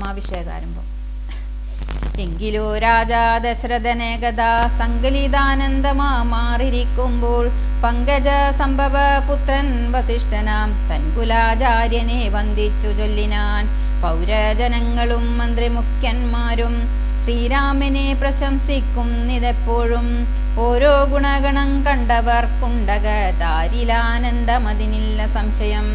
അഭിഷേകാരംഭം. എങ്കിലോ രാജാ ദശരഥനേകഥാ സങ്കലിതാനന്ദമാറിയിരിക്കുമ്പോൾ പങ്കജ സംഭവ പുത്രൻ വസിഷ്ഠനാം തൻകുലാചാര്യനെ വന്ദിച്ചു ചൊല്ലിനാൻ. പൗരജനങ്ങളും മന്ത്രിമുഖ്യന്മാരും ശ്രീരാമനെ പ്രശംസിക്കുന്നിതെപ്പോഴും. ഓരോ ഗുണഗണം കണ്ടവർക്കുണ്ടക താരിലാനന്ദമതിനില്ല സംശയം.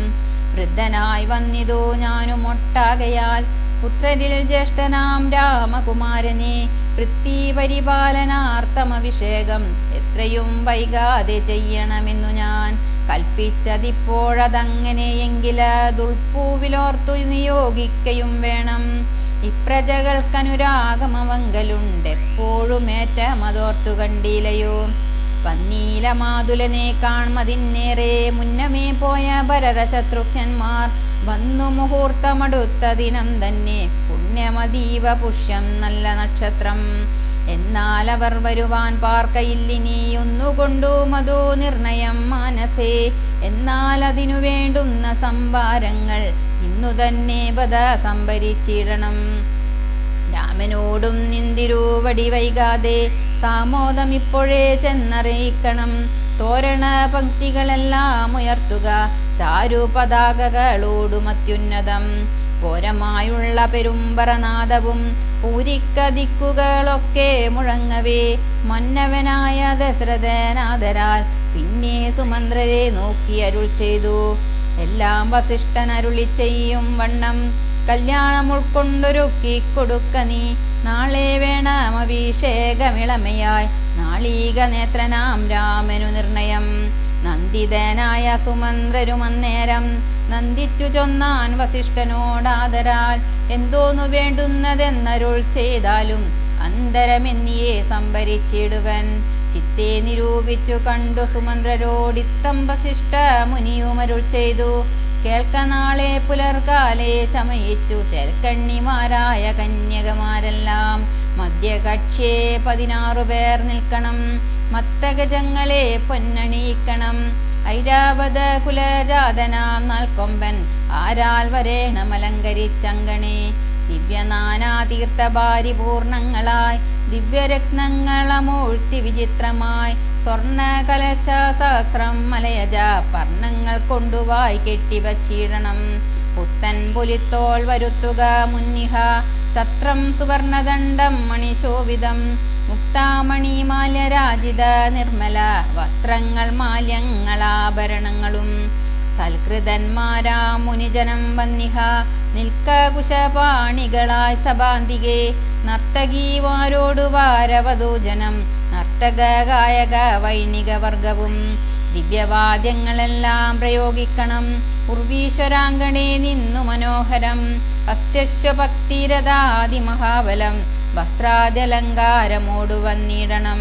വൃദ്ധനായി വന്നിതോ ഞാനുമൊട്ടാകയാൽ പുത്രരിൽ ജ്യേഷ്ഠനാം രാമകുമാരനെ വൃത്തിപരിപാലനാർത്ഥമഭിഷേകം എത്രയും വൈകാതെ ചെയ്യണമെന്നു ഞാൻ കൽപ്പിച്ചതിപ്പോഴതങ്ങനെയെങ്കിലതുൾപ്പൂവിലോർത്തു നിയോഗിക്കയും വേണം. ഇപ്രജകൾക്കനുരാഗമവങ്കലുണ്ടെപ്പോഴുമേറ്റമതോർത്തു കണ്ടിലയോ. വന്നീല മാതുലനെ കാൺമതിന്നേറെ മുന്നമേ പോയ ഭരതശത്രുഘ്നന്മാർ വന്നു മുഹൂർത്തമടുത്ത ദിനം തന്നെ പുണ്യമതീവ പുഷ്യം നല്ല നക്ഷത്രം. എന്നാൽ അവർ വരുവാൻ പാർക്കയില്ലിനി ഒന്നുകൊണ്ടു മതോ നിർണയം മാനസേ. എന്നാൽ അതിനു വേണ്ടുന്ന സംഭാരങ്ങൾ ഇന്നു തന്നെ ബദ സംഭരിച്ചിടണം. രാമനോടും നിന്തിരുവടി വൈകാതെ സാമോദം ഇപ്പോഴേ ചെന്നറിയിക്കണം. തോരണ പങ്ക്തികളെല്ലാം ഉയർത്തുക ചാരു പതാകകളോടുമത്യുന്നതം. ഘോരമായുള്ള പെരുമ്പറനാദവും പൂരിക്കദിക്കുകളൊക്കെ മുഴങ്ങവേ മന്നവനായ ദശരഥനാദരാൽ പിന്നെ സുമന്ത്രരെ നോക്കി അരുൾ ചെയ്തു. എല്ലാം വസിഷ്ഠൻ അരുളി ചെയ്യും വണ്ണം കല്യാണം ഉൾക്കൊണ്ടൊരുക്കി കൊടുക്ക നീ. നാളെ വേണം അഭിഷേകമിളമയായി നാളീക നേത്രനാം രാമനു നിർണയം. നന്ദിതനായ സുമന്ത്രരുമന്നേരം നന്ദിച്ചു ചൊന്നാൻ വസിഷ്ഠനോടാദരാൽ. എന്തോന്നു വേണ്ടുന്നതെന്നരുൾ ചെയ്താലും അന്തരമെന്നിയെ സംഭരിച്ചിടുവൻ. ചിത്തെ നിരൂപിച്ചു കണ്ടു സുമന്ത്രരോടിത്തം വസിഷ്ഠ മുനിയുമരുൾ ചെയ്തു. കേൾക്ക നാളെ പുലർകാലെ ചമയിച്ചു ചേൽക്കണ്ണിമാരായ കന്യകമാരെല്ലാം മധ്യകക്ഷ്യേ 16 പേർ നിൽക്കണം. മത്തഗജങ്ങളെ പൊന്നണിയിക്കണം. ഐരാവത കുലജാതനാം നാൽക്കൊമ്പൻ ആരാൽ വരേണമലങ്കരിച്ചങ്കണേ. ദിവ്യനാനാതീർത്ഥഭാരിപൂർണങ്ങളായി ദിവ്യരത്നങ്ങളമൂഴ്ത്തി വിചിത്രമായി സ്വർണ്ണ കലച്ച സഹസ്രം മലയജ പർണങ്ങൾ കൊണ്ടുവായി കെട്ടിവച്ചിടണം. പുത്തൻ പുലിത്തോൾ വരുത്തുക മുന്നിഹ ഛത്രം സുവർണദണ്ഡം മണിശോഭിതം. മുക്താമണി മാല്യരാജിത നിർമ്മല വസ്ത്രങ്ങൾ മാല്യങ്ങളാഭരണങ്ങളും. സൽകൃതന്മാരാ മുനിജനം വന്നിഹ നിൽക്ക കുശപാണികളായി സഭാന്തികെ. നർത്തകീമാരോടു വാരവധൂജനം നർത്തക ഗായക വൈണിക വർഗവും. ദിവ്യവാദ്യങ്ങളെല്ലാം പ്രയോഗിക്കണം. ഉർവീശ്വരാങ്കണേ നിന്നു മനോഹരം. അസ്ത്യശ്വഭക്തിരഥാതിമഹാബലം വസ്ത്രാദ്യലങ്കാരമോടു വന്നിടണം.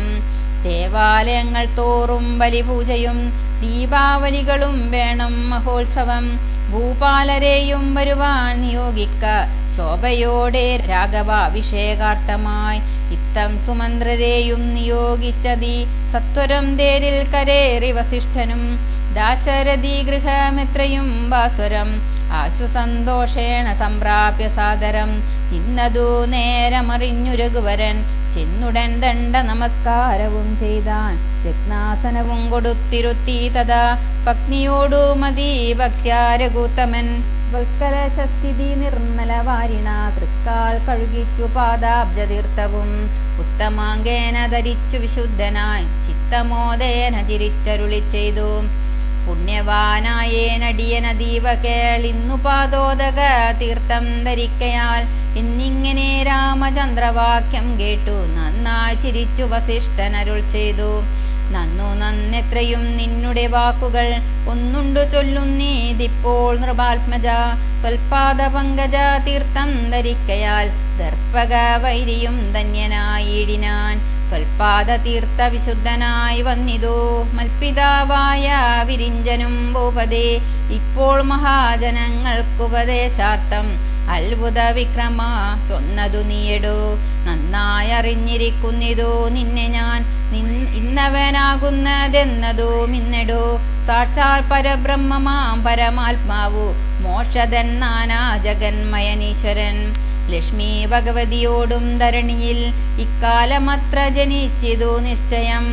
ദേവാലയങ്ങൾ തോറും ബലിപൂജയും ദീപാവലികളും വേണം മഹോത്സവം. ഭൂപാലരെയും വരുവാൻ നിയോഗിക്ക ശോഭയോടെ രാഘവാഭിഷേകാർത്ഥമായി. ഇത്തം സുമന്ത്രരെയും നിയോഗിച്ചതി സത്വരം തേരിൽ കരേറി വസിഷ്ഠനും. ദാശരഥി ഗൃഹമെത്രയും ഭാസ്വരം ആശു സന്തോഷേണ സംപ്രാപ്യ സാദരം. ഇന്നതു നേരമറിഞ്ഞു രഘുവരൻ ചെന്നുടൻ ദണ്ഡ നമസ്കാരവും ചെയ്താൻ. രത്നാസനവും കൊടുത്തിരുത്തി തഥാ പത്നിയോടു മതി ഭക്ത്യാ രഘുത്തമൻ. വൽക്കലശസ്ഥിതി നിർമ്മല വാരിണ തൃക്കാൽ കഴുകിച്ചു പാദാബ്ജതീർത്ഥവും. ഉത്തമാങ്കേന ധരിച്ചു വിശുദ്ധനായി ചിത്തമോദേന ചിരിച്ചരുളി ചെയ്തു. പുണ്യവാനായേനടിയനദീവ കേളിന്നു പാദോദക തീർത്ഥം ധരിക്കയാൽ. എന്നിങ്ങനെ രാമചന്ദ്രവാക്യം കേട്ടു നന്നായി ചിരിച്ചു വസിഷ്ഠനരുൾ ചെയ്തു. നന്നു നന്നെത്രയും നിന്നുടെ വാക്കുകൾ ഒന്നുണ്ടു ചൊല്ലുന്നീതിപ്പോൾ നൃപാത്മജ. സ്വൽപാദ പങ്കജ തീർത്ഥം ധരിക്കയാൽ ദർപ്പക വൈരിയും ധന്യനായിടിനാൻ. സ്വൽപാദ തീർത്ഥ വിശുദ്ധനായി വന്നിതോ മൽപിതാവായ വിരിഞ്ചനും ഭൂപതേ. ഇപ്പോൾ മഹാജനങ്ങൾക്കുപദേശാർത്ഥം അത്ഭുത വിക്രമ ചൊന്നതു നീയടോ. നന്നായി അറിഞ്ഞിരിക്കുന്നിതോ നിന്നെ ഞാൻ ഇന്നവനാകുന്നതെന്നതോ മിന്നടോ. സാക്ഷാൽ പരബ്രഹ്മമാം പരമാത്മാവു മോക്ഷതൻ നാനാ ജഗന്മയനീശ്വരൻ. ലക്ഷ്മി ഭഗവതിയോടും ധരണിയിൽ ഇക്കാലമത്ര ജനിച്ചിതു നിശ്ചയം.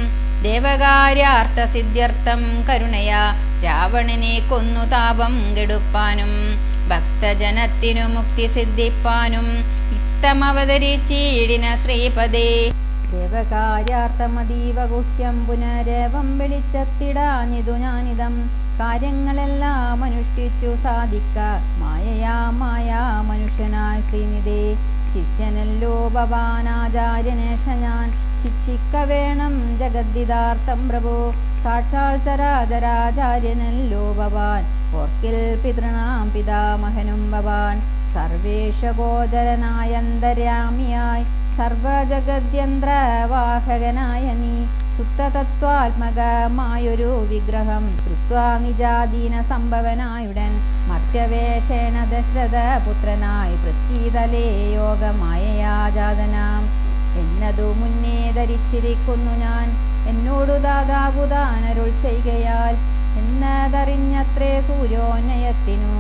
ദേവകാര്യാർത്ഥ സിദ്ധ്യർത്ഥം കരുണയാ രാവണനെ കൊന്നു താപം കെടുപ്പാനും ഭക്തജനത്തിനു മുക്തി സിദ്ധിപ്പാനും ഇത്തമവതരിച്ചീടിന ശ്രീപദേ. ദേവകാര്യാർത്ഥമതീവ ഗുഹ്യം പുനരേവം വെളിച്ചത്തിടാഞ്ഞിതു ഞാനിതം. കാര്യങ്ങളെല്ലാം അനുഷ്ഠിച്ചു സാധിക്ക മായയാ മനുഷ്യനായ ശ്രീനിധേ. ശിഷ്യനല്ലോ ഭവാനാചാര്യനേഷ ഞാൻ, ശിക്ഷിക്ക വേണം ജഗദ്ദിതാർത്ഥം പ്രഭോ. സാക്ഷാൽ ചരാചരാചാര്യനല്ലോ ഭവാൻ, ഓർക്കിൽ പിതൃണാം പിതാമഹനും ഭവാൻ. സർവേഷഗോചരനായ അന്തര്യാമിയായി സർവജഗദ്യന്ത്രവാഹകനായ നീ, സുപ്തതത്വാത്മകമായൊരു വിഗ്രഹം കൃത്വാ നിജാധീന സംഭവനായുടൻ മർത്യവേഷേണ ദശരഥ പുത്രനായി പൃഥ്വീതലേ യോഗമായയാജാതനാം. എന്നതു മുന്നേ ധരിച്ചിരിക്കുന്നു ഞാൻ, എന്നോടു ദാതാവുദാനരുൾ ചെയ്കയാൽ. എന്നതറിഞ്ഞത്രേ സൂര്യോന്നയത്തിനു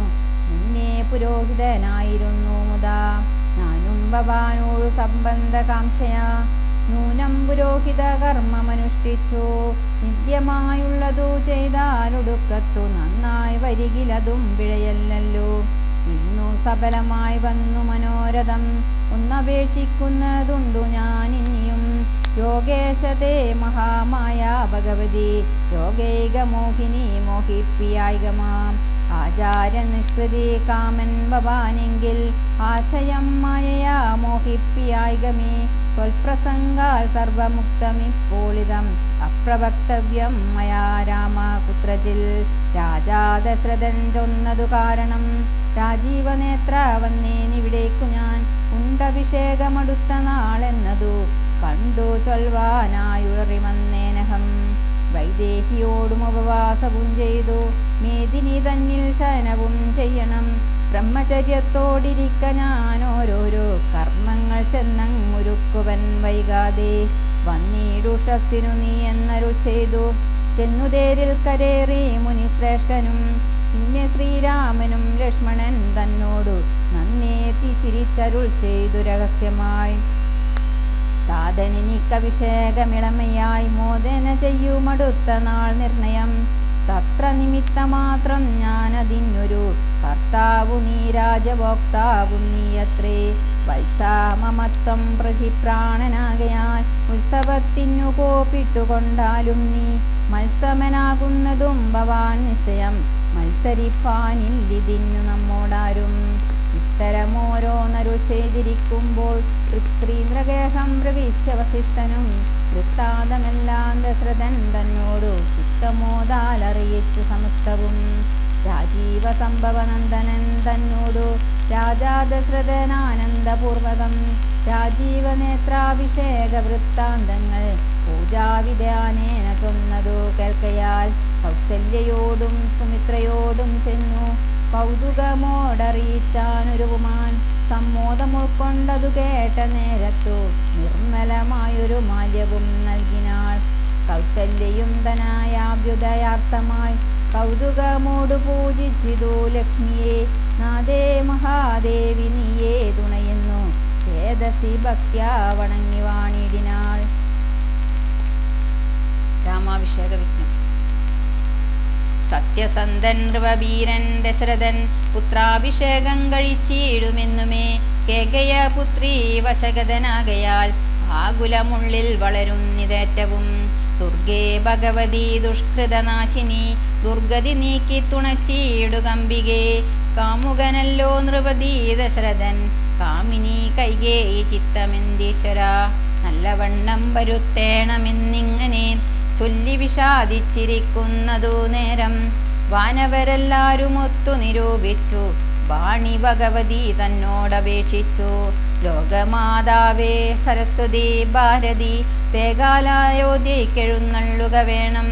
മുന്നേ പുരോഹിതനായിരുന്നു മുതാ. ഞാനും ഭവാനോടു സംബന്ധകാംക്ഷയാ നൂനം പുരോഹിത കർമ്മമനുഷ്ഠിച്ചു. നിത്യമായുള്ളതു ചെയ്താലൊടുക്കത്തു നന്നായി വരികിലതും പിഴയല്ലല്ലോ. ഇന്നു സഫലമായി വന്നു മനോരഥം, ഒന്നപേക്ഷിക്കുന്നതുണ്ടു ഞാനിനിയും. യോഗേശത്തെ മഹാമായ ഭഗവതി, യോഗൈകമോഹിനി മോഹിപ്പിയായികമാം. ആചാര്യനിഷ്കൃതി കാമൻ ഭവാനെങ്കിൽ ആശയം മായയാ മോഹിപ്പിയായികമേ. സ്വൽപ്രസംഗാൽ സർവമുക്തമിപ്പോളിതം അപ്രവക്തവ്യം മയാ രാമ കുത്രജിൽ. രാജാ ദശരഥൻ ചൊന്നതു കാരണം രാജീവനേത്ര വന്നേനിവിടേക്കു ഞാൻ. ഉണ്ടഭിഷേകമടുത്ത നാളെന്നതു കണ്ടു ചൊൽവാനായുഴറിമന്നേനഹം. വൈദേഹിയോടും ഉപവാസവും ചെയ്തു മേദിനി തന്നിൽ ശയനവും ചെയ്യണം. ബ്രഹ്മചര്യത്തോടിരിക്ക ഞാൻ ഓരോരോ കർമ്മങ്ങൾ ചെന്നങ്ങുരുക്കുവൻ വൈകാതെ. വന്നീടുഷത്തിനു നീ എന്നരുൾ ചെയ്തു ചെന്നുതേരിൽ കരേറി മുനിശ്രേഷ്ഠനും. പിന്നെ ശ്രീരാമനും ലക്ഷ്മണൻ തന്നോടു നന്നേത്തി ചിരിച്ചരുൾ ചെയ്തു രഹസ്യമായി. താതനിക്കഭിഷേകമിളമയായി മോദന ചെയ്യുമടുത്ത നാൾ നിർണയം. തത്ര നിമിത്തമാത്രം ഞാനതിനൊരു കർത്താവു നീ രാജഭോക്താവും നീയത്രേ. വത്സാമമത്വം പ്രതിപ്രാണനാകയാൽ ഉത്സവത്തിനു കോപ്പിട്ടുകൊണ്ടാലും നീ മത്സമനാകുന്നതും ഭവാൻ നിശ്ചയം. മത്സരിപ്പാനില്ലിതിന്നു നമ്മോടാരും. ഇത്തരമോരോന്നരുൾ ചെയ്തിരിക്കുമ്പോൾ പൃഥ്വീന്ദ്രഗേഹം പ്രവിശ്യ വസിഷ്ഠനും വൃത്താന്തമെല്ലാം ദശരഥൻ തന്നോടു ചിത്തമോദാലറിയിച്ചു സമസ്തവും. രാജീവ സംഭവനന്ദനൻ തന്നോടു രാജാ ദശരഥനാനന്ദപൂർവകം രാജീവനേത്രാഭിഷേക വൃത്താന്തങ്ങൾ പൂജാവിധാനേന ചൊന്നതു കേൾക്കയാൽ കൗസല്യയോടും സുമിത്രയോടും ചെന്നു കൗതുകമോടറിയിച്ചാനൊരുവുമാൻ. സമ്മോദം ഉൾക്കൊണ്ടതു കേട്ട നേരത്തു നിർമ്മലമായൊരു മാല്യവും നൽകിനാൾ. കൗസല്യയും ധനായാഭ്യുദയാർത്ഥമായി കൗതുകമോടു പൂജിച്ചിതു ലക്ഷ്മിയെ. നാദേ മഹാദേവി നീയേ തുണയെന്നു ചേതസി ഭക്ത്യാ വണങ്ങി വാണിടിനാൾ. രാമാഭിഷേക വിഘ്നം. സത്യസന്ധൻ നൃപവീരൻ ദശരഥൻ പുത്രാഭിഷേകം കഴിച്ചിടുമെന്നുമേ. കേകയ പുത്രീ വശഗതനാകയാൽ ആകുലമുള്ളിൽ വളരുന്നിതേറ്റവും. ദുർഗേ ഭഗവതി ദുഷ്കൃതനാശിനി ദുർഗതി നീക്കി തുണച്ചിടുകമ്പികേ. കാമുകനല്ലോ നൃപതി ദശരഥൻ കാമിനി കൈകേയി ചിത്തമെന്തീശ്വര. നല്ലവണ്ണം വരുത്തേണമെന്നിങ്ങനെ ചൊല്ലി വിഷാദിച്ചിരിക്കുന്നതു നേരം വാനവരെല്ലാരുമൊത്തു നിരൂപിച്ചു വാണി ഭഗവതി തന്നോടപേക്ഷിച്ചു. ലോകമാതാവേ സരസ്വതി ഭാരതി വേഗാലായോധ്യക്കെഴുന്നള്ളുക വേണം.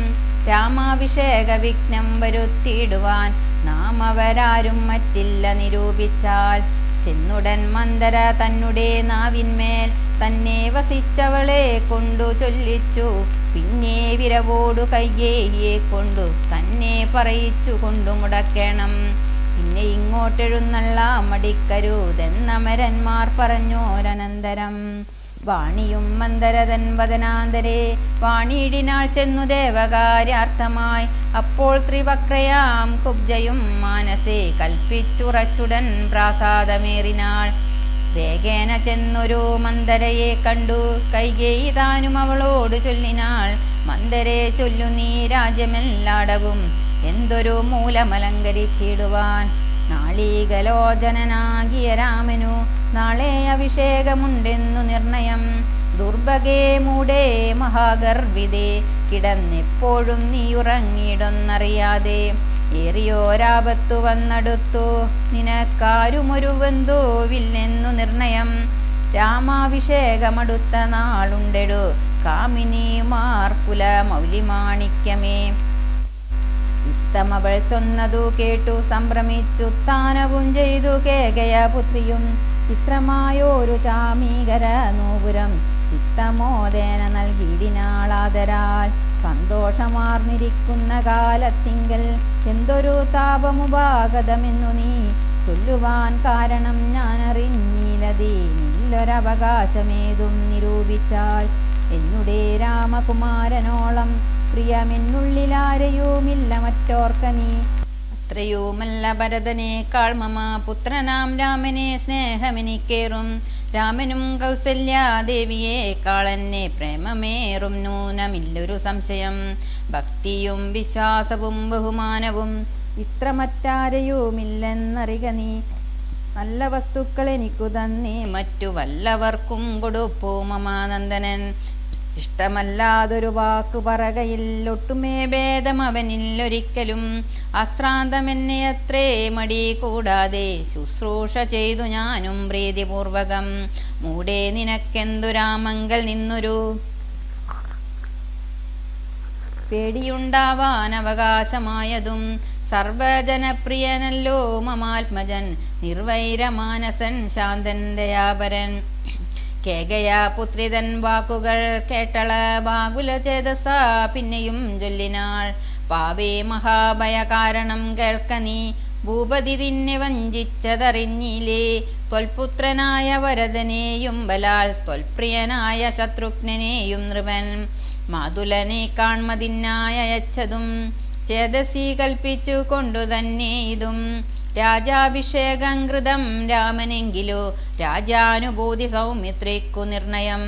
രാമാഭിഷേക വിഘ്നം വരുത്തിയിടുവാൻ നാം അവരാരും മറ്റില്ല നിരൂപിച്ചാൽ. ചെന്നുടൻ മന്ദര തന്നുടെ നാവിന്മേൽ തന്നെ വസിച്ചവളെ കൊണ്ടു ചൊല്ലിച്ചു. പിന്നെ വിരവോടു കൈകേയിയെ കൊണ്ടു തന്നെ പറയിച്ചു കൊണ്ടു മുടക്കണം. പിന്നെ ഇങ്ങോട്ടെഴുന്നള്ളാം മടിക്കരുതെന്നമരന്മാർ പറഞ്ഞോരനന്തരം. വാണിയും മന്ദരതൻ വദനാന്തരെ വാണിയിടിനാൾ ചെന്നു ദേവകാര്യാർത്ഥമായി. അപ്പോൾ ത്രിവക്രയാം കുബ്ജയും മാനസേ കൽപ്പിച്ചുറച്ചുടൻ പ്രാസാദമേറിനാൾ. വേഗേന ചെന്നൊരു മന്ദരയെ കണ്ടു കൈകേയി താനും അവളോട് ചൊല്ലിനാൾ. മന്ദരെ ചൊല്ലു നീ രാജ്യമെല്ലാടവും എന്തൊരു മൂലമലങ്കരിച്ചിടുവാൻ. നാളീകലോചനനാകിയ രാമനു നാളെ അഭിഷേകമുണ്ടെന്നു നിർണയം. ദുർഭഗേ മൂടേ മഹാഗർഭിതേ കിടന്നെപ്പോഴും നീ ഉറങ്ങിയിടൊന്നറിയാതെ. ഏറിയോരാപത്തു വന്നടുത്തു നിനക്കാരുമൊരു ബന്ധുവില്ലെന്നു നിർണയം. രാമാഭിഷേകമടുത്ത നാളുണ്ടെടു കാമിനിമാർ കുല മൗലിമാണിക്യമേ. ഇത്തമവൾ ചൊന്നതു കേട്ടു സംഭ്രമിച്ചു സ്ഥാനവും ചെയ്തു കേകയ പുത്രിയും. ചിത്രമായോരു ചാമീകര നൂപുരം ചിത്തമോദേന നൽകിയിടിനാളാദരാൽ. സന്തോഷമാർന്നിരിക്കുന്ന കാലത്തിങ്കൽ എന്തൊരു താപമുപാഗതമെന്നു നീ ചൊല്ലുവാൻ കാരണം ഞാനറിഞ്ഞില്ലതേ. നില്ലൊരവകാശമേതും നിരൂപിച്ചാൽ എന്നുടേ രാമകുമാരനോളം പ്രിയമെന്നുള്ളിലാരെയുമില്ല മറ്റോർക്ക നീ. അത്രയുമല്ല ഭരതനേക്കാൾ മമ പുത്രനാം രാമനെ സ്നേഹമെനിക്കേറും. രാമനും കൗസല്യാദേവിയേക്കാൾ എന്നെ പ്രേമമേറും നൂനമില്ലൊരു സംശയം. ഭക്തിയും വിശ്വാസവും ബഹുമാനവും ഇത്ര മറ്റാരെയുമില്ലെന്നറിക നീ. നല്ല വസ്തുക്കൾ എനിക്കു തന്നേ മറ്റു വല്ലവർക്കും കൊടുപ്പൂ മമാനന്ദനൻ. ഇഷ്ടമല്ലാതൊരു വാക്കു പറകയില്ലൊട്ടുമേ ഭേദം അവനില്ലൊരിക്കലും. അശ്രാന്തമെന്നെ അത്രേ മടി കൂടാതെ ശുശ്രൂഷ ചെയ്തു ഞാനും പ്രീതിപൂർവകം. മൂടേ നിനക്കെന്തു രാമങ്കൽ നിന്നൊരു പേടിയുണ്ടാവാൻ അവകാശമായതും. സർവജനപ്രിയനല്ലോ മമാത്മജൻ നിർവൈരമാനസൻ ശാന്തൻ ദയാപരൻ. കേകയാ പുത്രിതൻ വാക്കുകൾ കേട്ടള ബാകുല ചേതസ പിന്നെയും ചൊല്ലിനാൾ. പാവേ മഹാഭയ കാരണം കേൾക്ക നീ ഭൂപതി തിന്നെ വഞ്ചിച്ചതറിഞ്ഞില്ലേ. ത്വൽപുത്രനായ വരദനെയും ബലാൽ ത്വൽപ്രിയനായ ശത്രുഘ്നെയും നൃപൻ മാതുലനെ കാൺമതിനായ അയച്ചതും ചേതസി കൽപ്പിച്ചു കൊണ്ടു തന്നെ ഇതും. രാജാഭിഷേകം കൃതം രാമനെങ്കിലോ രാജാനുഭൂതി സൗമിത്രയ്ക്കു നിർണയം.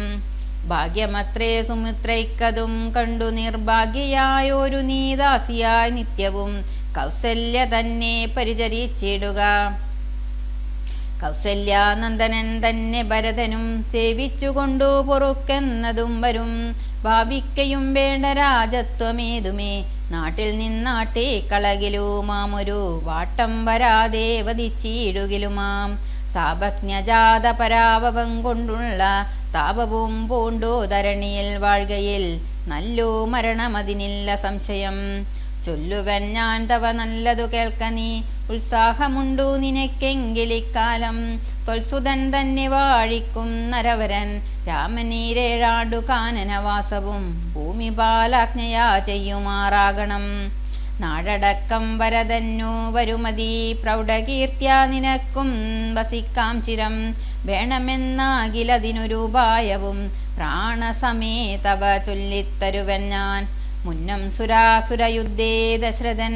ഭാഗ്യമത്രേ സുമിത്രയ്ക്കതും കണ്ടു നിർഭാഗ്യയായൊരു നീദാസിയായി നിത്യവും കൗസല്യ തന്നെ പരിചരിച്ചിടുക. കൗസല്യാനന്ദനൻ തന്നെ ഭരതനും സേവിച്ചുകൊണ്ടു പൊറുക്കെന്നതും വരും. ഭാവിക്കയും വേണ്ട രാജത്വമേതുമേ നാട്ടിൽ നിന്നാട്ടെ കളകിലുമാമൊരു വാട്ടം വരാതെ വധിച്ചിടുകിലുമാം. സാപജ്ഞജാത പരാഭവം കൊണ്ടുള്ള താപവും പൂണ്ടു ധരണിയിൽ വാഴ്കയിൽ നല്ലു മരണമതിനില്ല സംശയം. ചൊല്ലുവൻ ഞാൻ തവ നല്ലതു കേൾക്ക നീ ഉത്സാഹമുണ്ടു നിനക്കെങ്കിലിക്കാലം. ത്വൽസുതൻ തന്നെ വാഴിക്കും നരവരൻ രാമനീരേഴാണ്ടു കാനനവാസവും ഭൂമിപാലാജ്ഞയാ ചെയ്യുമാറാകണം. നാടടക്കം വരതന്നു വരുമതി പ്രൗഢകീർത്തിയ നിനക്കും വസിക്കാം ചിരം. വേണമെന്നാകിലതിനൊരു ഉപായവും പ്രാണസമേതവ ചൊല്ലിത്തരുവൻ ഞാൻ. മുന്നം സുരാസുരയുദ്ധേ ദശരഥൻ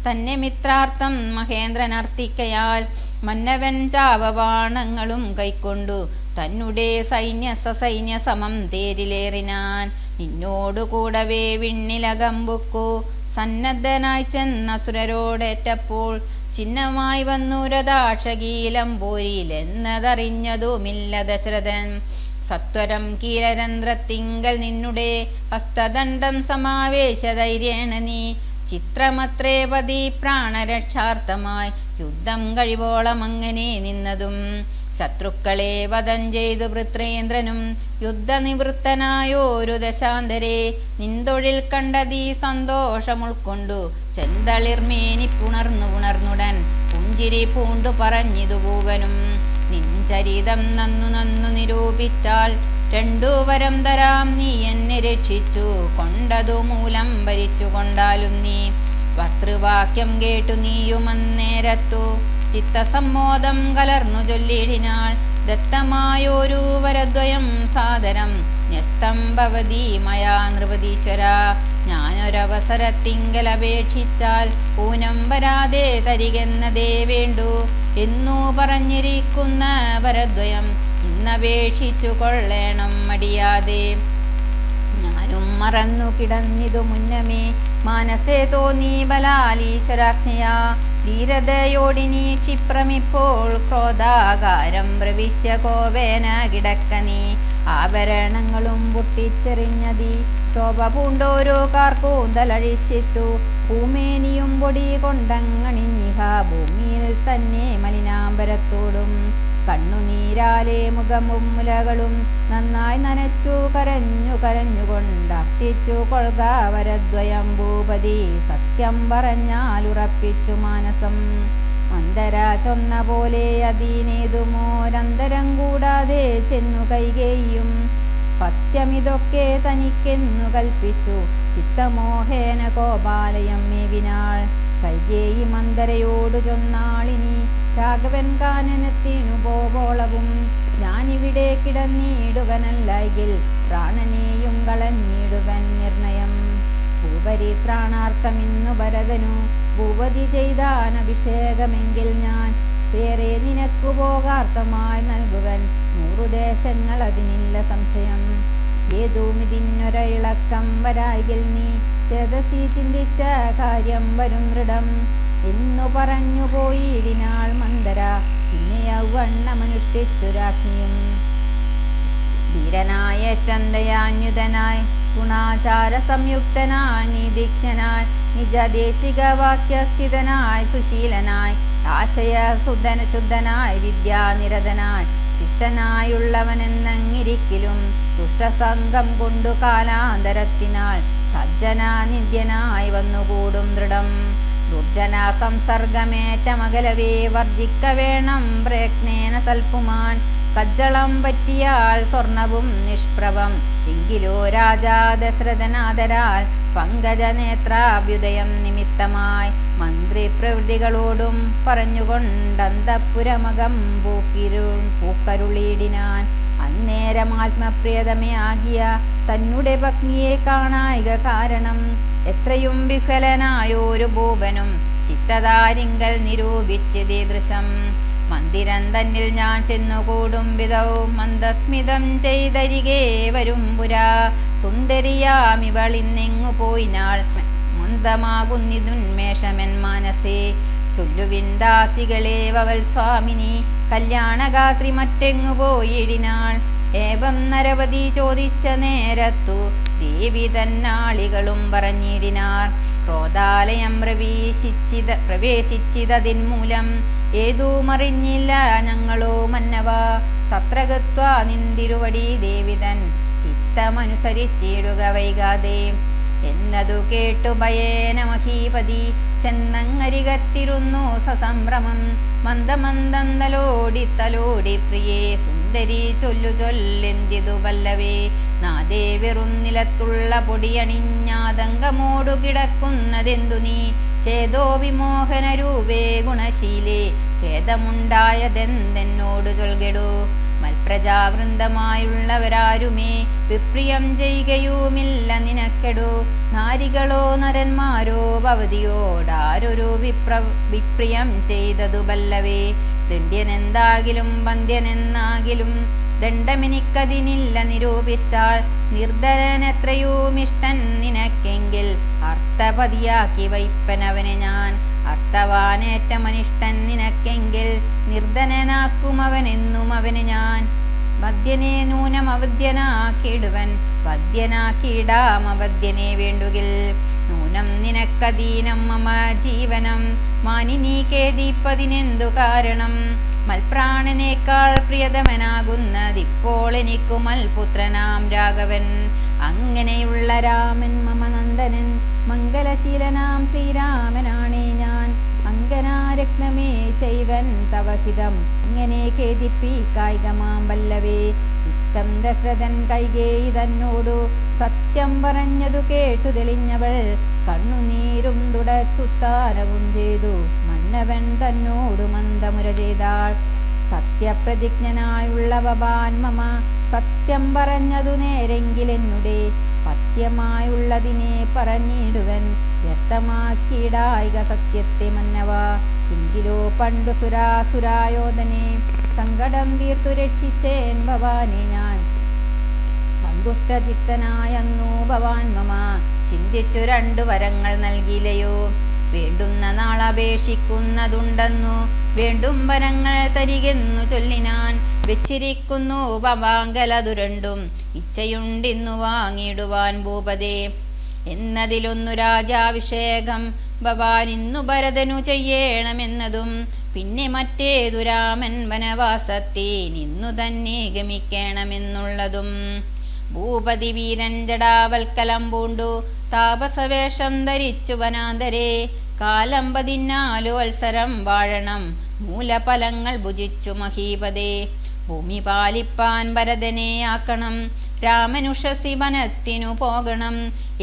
തന്നെ മിത്രാർത്ഥം മഹേന്ദ്രനർത്തിക്കയാൽ മന്നവൻ ചാവബാണങ്ങളും കൈക്കൊണ്ടു തന്നെ സൈന്യ സമം തേരിലേറിനാൻ. നിന്നോടുകൂടവേ വിണ്ണിലകമ്പുക്കു സന്നദ്ധനായി ചെന്ന സുരരോടേറ്റപ്പോൾ ചിഹ്നമായി വന്നു രഥാക്ഷകീലം പോരിലെന്നതറിഞ്ഞതുമില്ല ദശരഥൻ. സത്വരം കീരരന്ധ്രത്തിങ്കൽ നിന്നുടെ ഹസ്തദണ്ഡം സമാവേശധൈര്യേണ നീ. ചിത്രമത്രേ പതി പ്രാണരക്ഷാർത്ഥമായി യുദ്ധം കഴിവോളം അങ്ങനെ നിന്നതും. ശത്രുക്കളെ വധം ചെയ്തു വൃത്രേന്ദ്രനും യുദ്ധനിവൃത്തനായോരു ദശാന്തരെ. നിന്തൊഴിൽ കണ്ടതീ സന്തോഷമുൾക്കൊണ്ടു ചെന്തളിർമേനി പുണർന്നുടൻ പുഞ്ചിരി പൂണ്ടു പറഞ്ഞിതു പൂവനും. നിൻ ചരിതം നന്നു നിരൂപിച്ചാൽ 2 വരം തരാം നീ എന്നെ രക്ഷിച്ചു കൊണ്ടതു മൂലം ഭരിച്ചു കൊണ്ടാലും നീ. ഭർത്തൃവാക്യം കേട്ടു നീയുമന്നേരത്തു ചിത്തസമ്മോദം കലർന്നു ചൊല്ലിടിനാൾ. ദത്തമായൊരു വരദ്വയം സാദരം ന്യസ്തം ഭവതി മയാ നൃപതീശ്വര. ഞാനൊരവസരത്തിങ്കലപേക്ഷിച്ചാൽ ഊനം വരാതെ തരികെന്നതേ വേണ്ടു എന്നു പറഞ്ഞിരിക്കുന്ന വരദ്വയം ഇന്നപേക്ഷിച്ചു കൊള്ളേണം മടിയാതെ. ഞാനും മറന്നു കിടന്നിതു മുന്നമേ മാനസേ തോന്നി ബലാലീശ്വരാജ്ഞയാ. ധീരതയോടിനി ക്ഷിപ്രമിപ്പോൾ ക്രോധാകാരം പ്രവിശ്യ കോപേന കിടക്ക നീ. ആഭരണങ്ങളും പൊട്ടിച്ചെറിഞ്ഞതി ശോഭ പൂണ്ടോരോ കാർക്കൂന്തലഴിച്ചിട്ടു ഭൂമേനിയും പൊടി കൊണ്ടങ്ങണിഞ്ഞിഹ ഭൂമിയിൽ തന്നെ മലിനാംബരത്തോടും. കണ്ണുനീരാലെ മുഖമും മുലകളും നന്നായി നനച്ചു കരഞ്ഞുകൊണ്ടർത്തിച്ചു കൊള്ളുക വരദ്വയം ഭൂപതി. സത്യം പറഞ്ഞാലുറപ്പിച്ചു മാനസം മന്ദര ചൊന്ന പോലെ അതീനേതുമോരന്തരം കൂടാതെ ചെന്നു കൈകേയും. പത്യമിതൊക്കെ തനിക്കെന്നു കൽപ്പിച്ചു ചിത്തമോഹേന കോപാലയം മേവിനാൾ. കൈകേയി മന്ദരയോടു ചൊന്നാളിനി രാഘവൻ കാനനത്തിനു പോവോളവും. ഞാനിവിടെ കിടന്നിടുവനല്ലെങ്കിൽ പ്രാണനെയും കളഞ്ഞിടുവൻ നിർണയം. ഭൂപരിത്രാണാർത്ഥമിന്നു ഭരതനു ഭൂപതി ചെയ്താനഭിഷേകമെങ്കിൽ ഞാൻ വേറെ നിനക്കു ഭോഗാർത്ഥമായി നൽകുവൻ 100 ദേശങ്ങൾ, അതിനില്ല സംശയം. ഏതുമിതിന്നൊരിളക്കം വരായിൽ നീ ചേതസി ചിന്തിച്ച കാര്യം വരും ദൃഢം എന്നു പറഞ്ഞു പോയിടിനാൾ മന്ദര. പിന്നെ യൗവണ്ണമനുഷ്ഠിച്ചു രാജ്ഞിയും. ധീരനായ ചന്തയാന്യുതനായി ഗുണാചാര സംയുക്തനായി നീതിജ്ഞനായി നിജദേശിക വാക്യസ്ഥിതനായി സുശീലനായി ആശയ ശുദ്ധനായി വിദ്യാനിരതനായി ശിഷ്ടനായുള്ളവനെന്നങ്ങിരിക്കലും ദുഷ്ടസംഗം കൊണ്ടു കാലാന്തരത്തിനാൽ സജ്ജനാനിത്യനായി വന്നുകൂടും ദൃഢം. ദുർജന സംസർഗമേറ്റമകലവേ വർജിക്ക വേണം പ്രയത്നേന സൽപ്പുമാൻ. കജ്ജളം പറ്റിയാൽ സ്വർണവും നിഷ്പ്രഭം എങ്കിലോ രാജാ ദശരഥനാദരാൽ പങ്കജനേത്രാഭ്യുദയം നിമിത്തമായി മന്ത്രി പ്രവൃത്തികളോടും പറഞ്ഞുകൊണ്ടന്തപുരമകം പൂക്കരുളിയിടിനാൻ. അന്നേരം ആത്മപ്രിയതമയാകിയ തന്നെ പത്നിയെ കാണായിക കാരണം എത്രയും വിഫലനായൊരു ഭൂപനും ചിത്തതാരിങ്കൽ നിരൂപിച്ചതീദൃശം. മന്ദിരം തന്നിൽ ഞാൻ ചെന്നുകൂടും വിധവും മന്ദസ്മിതം ചെയ്തരികെ വരും പുരാ. സുന്ദരിയാമിവളിന്നെങ്ങു പോയിനാൾ മന്ദമാകുന്നിതുന്മേഷമെൻ മാനസേ. ചൊല്ലുവിൻ ദാസികളെ വവൽ സ്വാമിനി കല്യാണഗാത്രി മറ്റെങ്ങു പോയിടിനാൾ. ഏവം നരവതി ചോദിച്ച നേരത്തു ദേവി തന്നാളികളും പറഞ്ഞിടിനാർ. ക്രോധാലയം പ്രവേശിച്ചിതതിന്മൂലം ഏതുമറിഞ്ഞില്ല ഞങ്ങളോ മന്നവ. സത്രഗത്വ നിന്തിരുവടി ദേവിതൻ ചിത്തമനുസരിച്ചിടുക വൈകാതെ എന്നതു കേട്ടു ഭയേന മഹീപതി ചെന്നങ്ങരികത്തിരുന്നു സസംഭ്രമം. മന്ദമന്ദം തലോടി പ്രിയേ സുന്ദരി ചൊല്ലെന്തിതു പല്ലവേ. നാദേ വെറും നിലത്തുള്ള പൊടിയണിഞ്ഞാതങ്കമോടു കിടക്കുന്നതെന്തു നീ. ചേതോ വിമോഹന രൂപേ ഗുണശീലേ ഖേദമുണ്ടായതെന്തെന്നോടു ചൊൽകെടോ. മൽപ്രജാവൃന്ദമായുള്ളവരാരുമേ വിപ്രിയം ചെയ്യുകയുമില്ല നിനക്കെടോ. നാരികളോ നരന്മാരോ ഭവതിയോടാരൊരു വിപ്രിയം ചെയ്തതു പല്ലവേ. ദണ്ഡ്യനെന്താകിലും വന്ധ്യനെന്നാകിലും ദണ്ഡമെനിക്കതിനില്ല നിരൂപിച്ചാൽ. നിർധനനെത്രയുമിഷ്ടൻ നിനക്കെങ്കിൽ അർത്ഥപതിയാക്കി വയ്പ്പനവനെ ഞാൻ. അർത്ഥവാനേറ്റമനിഷ്ടൻ നിനക്കെങ്കിൽ നിർധനനാക്കും അവനെന്നും അവന് ഞാൻ. വദ്യനെ നൂനം അവദ്യനാക്കിയിടുവൻ വദ്യനാക്കിയിടാം അവദ്യനെ വേണ്ടുകിൽ. നൂനം നിനക്കധീനം മമ ജീവനം മാനിനീ കേദിപ്പതിനെന്തു കാരണം. മൽപ്രാണനേക്കാൾ പ്രിയതമനാകുന്നതിപ്പോൾ എനിക്കു മൽപുത്രനാം രാഘവൻ. അങ്ങനെയുള്ള രാമൻ മമ നന്ദനൻ മംഗലശീലനാം ശ്രീരാമനാണേ ഞാൻ. അങ്കനാരത്നമേ ചെയ്വൻ തവഹിതം ഇങ്ങനെ ഖേദിപ്പിക്കായികമാം വല്ലവേ. ഇഷ്ടം ദശരഥൻ കൈകേയി തന്നോടു സത്യം പറഞ്ഞതു കേട്ടു തെളിഞ്ഞവൾ കണ്ണുനീരും തുടച്ചുത്താനവും ചെയ്തു മന്നവൻ തന്നോടു മന്ദമുര ചെയ്താൾ. സത്യപ്രതിജ്ഞനായുള്ള ഭവാൻ മമ, സത്യം പറഞ്ഞതു നേരെങ്കിലെന്നുടെ പത്യമായുള്ളതിനെ പറഞ്ഞിടുവൻ. വ്യക്തമാക്കിയിടായിക സത്യത്തെ മന്നവ, എങ്കിലോ പണ്ടു സുരായോധനെ സങ്കടം തീർത്തു രക്ഷിച്ചേൻ ഭവാനെ ഞാൻ. സന്തുഷ്ടചിത്തനായന്നു ഭവാൻ മമ, ചിന്തിച്ചു 2 വരങ്ങൾ നൽകിലയോ. വേണ്ടുന്ന നാളപേക്ഷിക്കുന്നതുണ്ടെന്നു വേണ്ടും വരങ്ങൾ തരികെന്നു ചൊല്ലിനാൻ. വെച്ചിരിക്കുന്നു ഭവാങ്കലതു 2 ഇച്ഛയുണ്ടിന്നു വാങ്ങിടുവാൻ ഭൂപതേ. എന്നതിലൊന്നു രാജാഭിഷേകം ഭവാൻ ഇന്നു ഭരതനു ചെയ്യണമെന്നതും, പിന്നെ മറ്റേതു രാമൻ വനവാസത്തെ നിന്നു തന്നെ ഗമിക്കണമെന്നുള്ളതും. ഭൂപതി വീരൻ ജടാവൽക്കലം പൂണ്ടു താപസവേഷം ധരിച്ചു വനാന്തരെ. കാലം 14 വത്സരം വാഴണം, മൂലഫലങ്ങൾ ഭുജിച്ചു മഹീപതേ. ഭൂമി പാലിപ്പാൻ ഭരതനെ ആക്കണം, രാമനുഷസി വനത്തിനു പോകണം.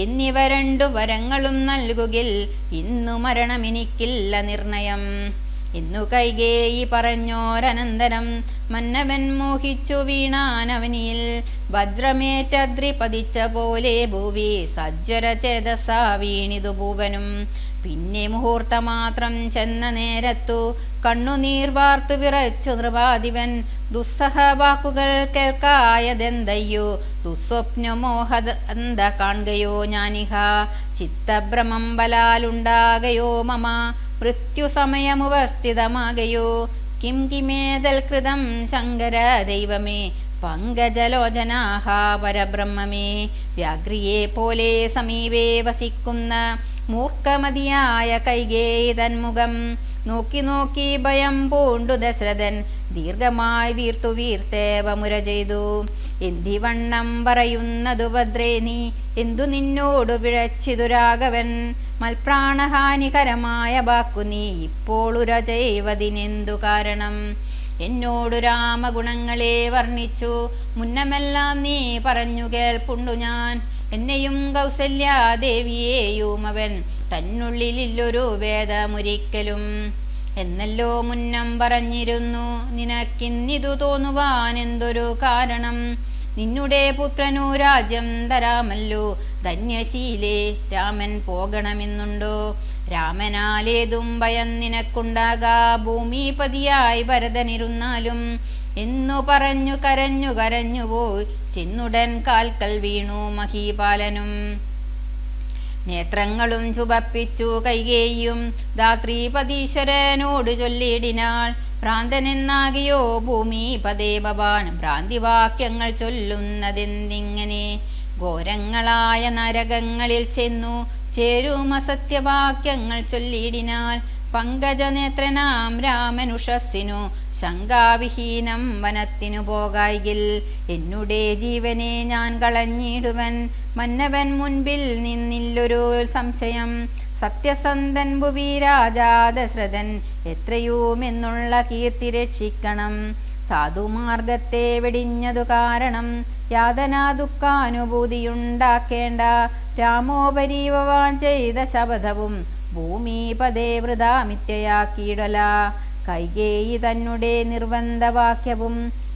എന്നിവ 2 വരങ്ങളും നൽകുകിൽ ഇന്നു മരണമെനിക്കില്ല നിർണയം. എന്നു കൈകേയി പറഞ്ഞോരനന്തരം മന്നവൻ മോഹിച്ചു വീണാനവനിയിൽ. വജ്രമേറ്റദ്രി പതിച്ച പോലെ ഭൂവി സജ്വര ചേതസാ വീണിതു ഭൂവനും. പിന്നെ മുഹൂർത്തമാത്രം ചെന്ന നേരത്തു കണ്ണുനീർ വാർത്തു വിറച്ചു നൃപാധിപൻ. ദുസ്സഹ വാക്കുകൾ കേൾക്കായതെന്തയ്യോ, ദുസ്വപ്നമോഹന്ത കാൺകയോ ഞാനിഹ. ചിത്തഭ്രമം ബലാലുണ്ടാകയോ മമ, മൃത്യുസമയമുപസ്ഥിതമാകയോ. കിം കിമേതൽ കൃതം ശങ്കര ദൈവമേ, പങ്കജലോചനാഹ പരബ്രഹ്മമേ. വ്യാഘ്രിയെ പോലെ സമീപേ വസിക്കുന്ന മൂർഖമതിയായ കൈകേയി തന്മുഖം നോക്കി നോക്കി ഭയം പൂണ്ടു ദശരഥൻ. ദീർഘമായി വീർത്തേവമുര ചെയ്തു. എന്തിവണ്ണം പറയുന്നതു ഭദ്രേ നീ, എന്തു നിന്നോടു പിഴച്ചിതു രാഘവൻ. മൽപ്രാണഹാനികരമായ വാക്കു നീ ഇപ്പോൾ ഉര ചെയ്വതിനെന്തു കാരണം. എന്നോടു രാമഗുണങ്ങളെ വർണ്ണിച്ചു മുന്നമെല്ലാം നീ പറഞ്ഞു കേൾപ്പുണ്ടു ഞാൻ. എന്നെയും കൗസല്യാദേവിയെയും അവൻ തന്നുള്ളിലൊരു വേദമൊരിക്കലും എന്നല്ലോ മുന്നം പറഞ്ഞിരുന്നു. നിനക്കിന്നിതു തോന്നുവാൻ എന്തൊരു കാരണം. നിന്നുടെ പുത്രനു രാജ്യം തരാമല്ലോ, ധന്യശീലേ രാമൻ പോകണമെന്നുണ്ടോ. രാമനാലേതും ഭയം നിനക്കുണ്ടാകാ, ഭൂമിപതിയായി ഭരതനിരുന്നാലും എന്നു പറഞ്ഞു കരഞ്ഞുപോയി ചെന്നുടൻ കാൽക്കൽ വീണു മഹീപാലനും. നേത്രങ്ങളും ചുവപ്പിച്ചു കൈകേയും ധാത്രീപതീശ്വരനോട് ചൊല്ലിടിനാൾ. ഭ്രാന്തനെന്നാകിയോ ഭൂമിപതേ ഭവാൻ, ഭ്രാന്തിവാക്യങ്ങൾ ചൊല്ലുന്നതെന്തിങ്ങനെ. ഘോരങ്ങളായ നരകങ്ങളിൽ ചെന്നു ചേരുമസത്യവാക്യങ്ങൾ ചൊല്ലിടിനാൾ. പങ്കജനേത്രനാം രാമനുഷസ്സിനു ശങ്കാവിഹീനം വനത്തിനു പോകായിൽ. എന്നുടെ ജീവനെ ഞാൻ കളഞ്ഞിടുവൻ, മന്നവൻ മുൻപിൽ നിന്നില്ലൊരു സംശയം. സത്യസന്ധൻ ഭുവി രാജാ ദശരഥൻ, എത്രയുമെന്നുള്ള കീർത്തി രക്ഷിക്കണം. സാധുമാർഗത്തെ വെടിഞ്ഞതു കാരണം യാതനാ ദുഃഖാനുഭൂതിയുണ്ടാക്കേണ്ട. രാമോപരി ഭവാൻ ചെയ്ത ശപഥവും ഭൂമിപതേ വൃഥാ മിഥ്യയാക്കിയിടല. കൈകേയി തന്നെ നിർബന്ധവാക്യവും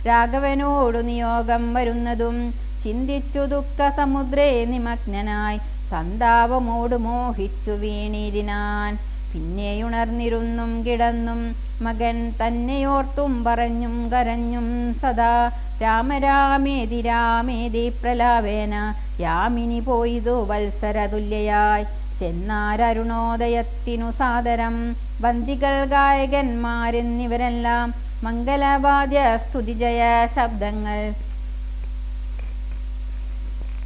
രാഘവനോടു നിയോഗം വരുന്നതും ചിന്തിച്ചു ദുഃഖ സമുദ്രേ നിമഗ്നനായി സന്താപമോടു മോഹിച്ചു വീണിരിനാൻ. പിന്നെയുണർന്നിരുന്നും കിടന്നും മകൻ തന്നെയോർത്തും പറഞ്ഞും കരഞ്ഞും സദാ. രാമരാമേതി രാമേതി പ്രലാപേന യാമിനി പോയിതു വത്സരതുല്യയായി. ചെന്നാരരുണോദയത്തിനു സാദരം വന്ദികൾ ഗായകന്മാരെന്നിവരെല്ലാം മംഗലവാദ്യ സ്തുതിജയ ശബ്ദങ്ങൾ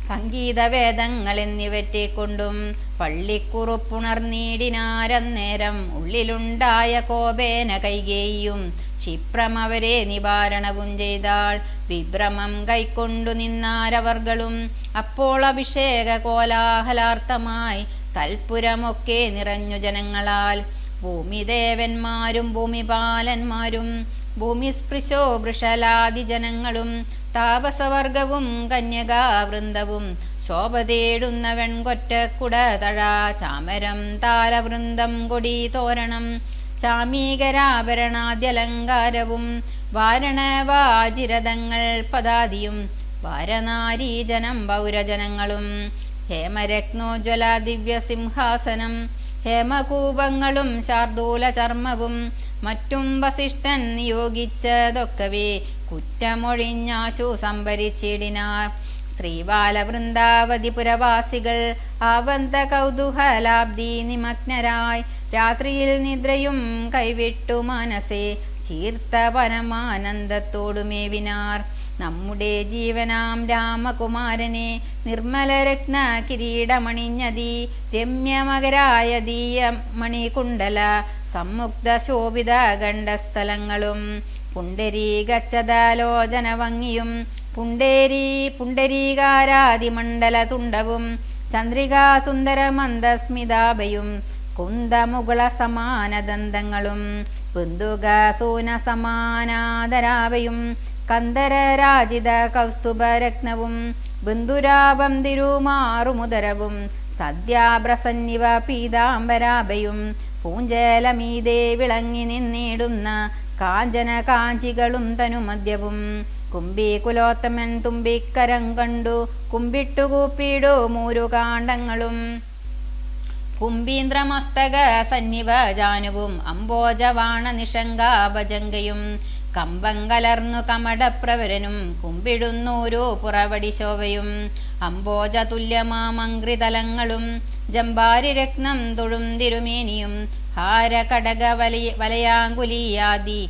സംഗീതവേദങ്ങൾ എന്നിവറ്റെ കൊണ്ടും പള്ളിക്കുറുപ്പുണർന്നീടിനാരന്നേരം. ഉള്ളിലുണ്ടായ കോപേന കൈകേയും ക്ഷിപ്രമവരെ നിവാരണവും ചെയ്താൾ. വിഭ്രമം കൈക്കൊണ്ടു നിന്നാരവർകളും അപ്പോൾ അഭിഷേക കോലാഹലാർത്ഥമായി കൽപ്പുരമൊക്കെ നിറഞ്ഞു ജനങ്ങളാൽ. ഭൂമിദേവന്മാരും ഭൂമിപാലന്മാരും ഭൂമിസ്പൃശോ വൃഷലാദി ജനങ്ങളും താപസവർഗവും കന്യകാവൃന്ദവും ശോഭ തേടുന്ന വെൺകൊറ്റക്കുട തഴ ചാമരം താലവൃന്ദം കൊടി തോരണം ചാമീകരാഭരണാദ്യലങ്കാരവും വാരണവാചിരതങ്ങൾ പദാതിയും വാരനാരീജനം പൗരജനങ്ങളും ഹേമരത്നോജ്വല ദിവ്യസിംഹാസനം ഹേമകൂപങ്ങളും ശാർദൂല ചർമ്മവും മറ്റും വസിഷ്ഠൻ നിയോഗിച്ചതൊക്കവേ കുറ്റമൊഴിഞ്ഞാശു സംഭരിച്ചിടിനാർ. ശ്രീബാലവൃന്ദാവതി പുരവാസികൾ ആവന്ത കൗതുഹലാബ്ദി നിമഗ്നരായി രാത്രിയിൽ നിദ്രയും കൈവിട്ടു മനസ്സേ ചീർത്ത പരമാനന്ദത്തോടുമേവിനാർ. നമ്മുടെ ജീവനാം രാമകുമാരനെ നിർമ്മലരത്ന കിരീടമണിഞ്ഞതി രമ്യമകരായ ദീയ മണികുണ്ടല സമ്മുക്ത ശോഭിത ഗണ്ഡസ്ഥലങ്ങളും പുണ്ടരീകച്ചതാലോചന ഭംഗിയും പുണ്ടരീകാരാതിമണ്ഡല തുണ്ടവും ചന്ദ്രികാ സുന്ദര മന്ദസ്മിതാഭയും കുന്തമുകുള സമാനദന്തങ്ങളും ബന്ധുക സൂന സമാനാദരാവയും കന്ദരരാജിത കൗസ്തുഭരത്നവും ബന്ധുരാപം തിരുമാറുമുദരവും സദ്യാബ്രസന്നിവ പീതാംബരാഭയും പൂഞ്ചലമീതേ വിളങ്ങി നിന്നിടുന്ന കാഞ്ചന കാഞ്ചികളും തനുമദ്യവും കുംഭികുലോത്തമൻ തുമ്പിക്കരം കണ്ടു കുമ്പിട്ടു കൂപ്പിടു മൂരുകാണ്ഡങ്ങളും കുംഭീന്ദ്രമസ്തക സന്നിവ ജാനുവും അംബോജവാണ നിഷങ്കാഭജങ്കയും കമ്പം കലർന്നു കമടപ്രവരനും കുമ്പിടുന്നൂരു പുറവടി ശോഭയും അംബോജ തുല്യമാമങ്കൃതലങ്ങളും ജംബാരി രത്നം തൊഴും തിരുമേനിയും ഹാര കടക വലയാങ്കുലിയാദി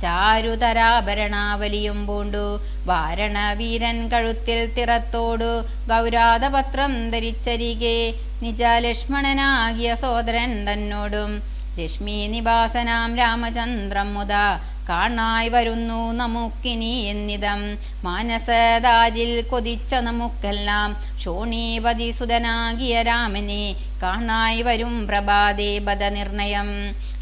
ചാരുതരാഭരണാവലിയും പൂണ്ടു വാരണ വീരൻ കഴുത്തിൽ തിറത്തോടു ഗൗരാതപത്രം ധരിച്ചരികെ നിജ ലക്ഷ്മണനാകിയ സോദരൻ തന്നോടും ലക്ഷ്മി നിവാസനാം രാമചന്ദ്രം മുത കാണായി വരുന്നു നമുക്കിനി എന്നിതം മാനസദാജിൽ കൊതിച്ച നമുക്കെല്ലാം ശോണീപതി സുതനാകിയ രാമനെ കാണായി വരും പ്രഭാതേ ബദനിർണയം.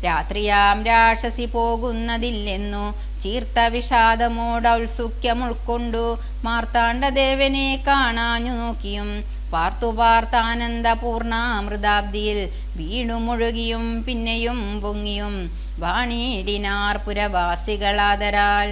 രാത്രിയാം രാക്ഷസി പോകുന്നതില്ലെന്നു ചീർത്ത വിഷാദമോടൗത്സുക്യം ഉൾക്കൊണ്ടു മാർത്താണ്ഡദേവനെ കാണാഞ്ഞു നോക്കിയും പാർത്താനന്ദപൂർണാമൃതാബ്ദിയിൽ വീണു മുഴുകിയും പിന്നെയും പൊങ്ങിയും വാണിടിനാർ പുരവാസികളാദരാൽ.